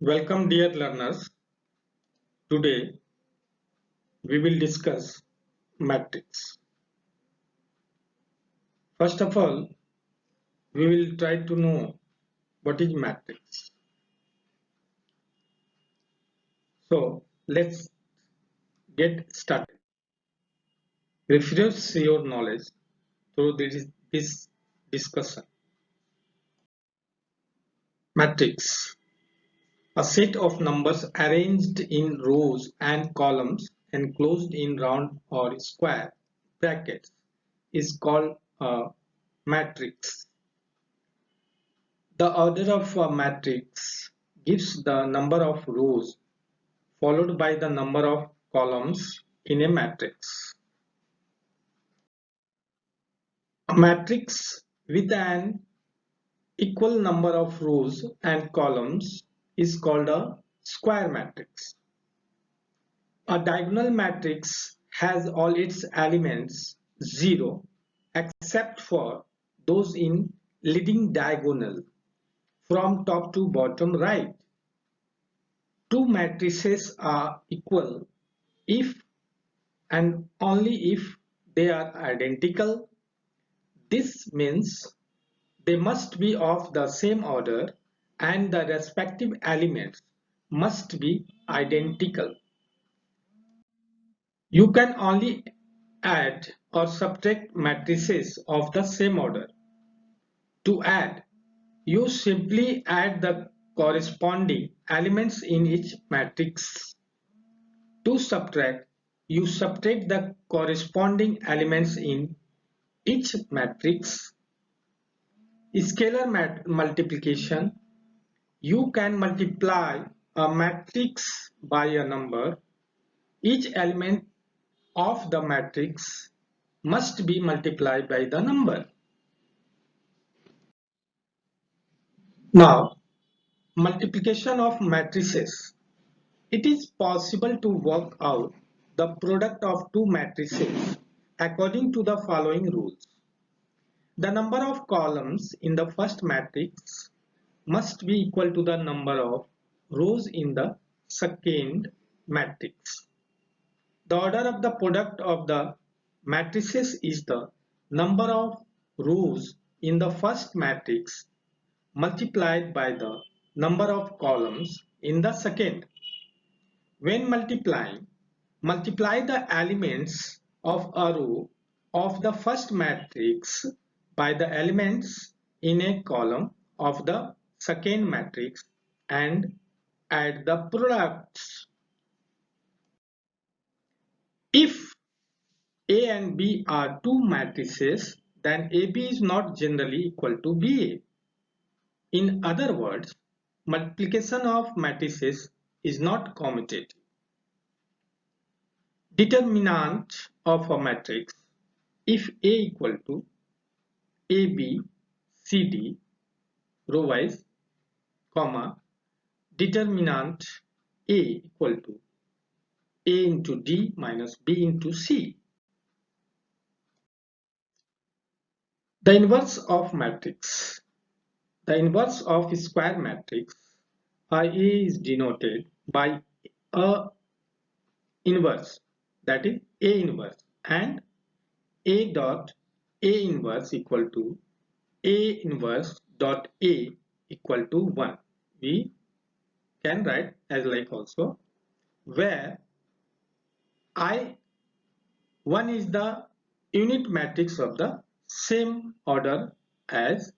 Welcome dear learners. Today we will discuss matrix. First of all, we will try to know what is matrix. So let's get started. Refresh your knowledge through this discussion. Matrix, a set of numbers arranged in rows and columns enclosed in round or square brackets, is called a matrix. The order of a matrix gives the number of rows followed by the number of columns in a matrix. A matrix with an equal number of rows and columns is called a square matrix. A diagonal matrix has all its elements 0 except for those in leading diagonal from top to bottom right. Two matrices are equal if and only if they are identical. This means they must be of the same order and the respective elements must be identical. You can only add or subtract matrices of the same order. To add, you simply add the corresponding elements in each matrix. To subtract, you subtract the corresponding elements in each matrix. Scalar multiplication, you can multiply a matrix by a number. Each element of the matrix must be multiplied by the number. Now, multiplication of matrices. It is possible to work out the product of two matrices according to the following rules. The number of columns in the first matrix must be equal to the number of rows in the second matrix. The order of the product of the matrices is the number of rows in the first matrix multiplied by the number of columns in the second. When multiplying, multiply the elements of a row of the first matrix by the elements in a column of the second matrix and add the products. If A and B are two matrices, then AB is not generally equal to BA. In other words, multiplication of matrices is not commutative. Determinant of a matrix, if A equal to AB, CD, row wise, comma, determinant A equal to A into D minus B into C. The inverse of matrix. The inverse of a square matrix, IA is denoted by A inverse, that is A inverse, and A dot A inverse equal to A inverse dot A equal to 1. We can write as like also, where I1 is the unit matrix of the same order as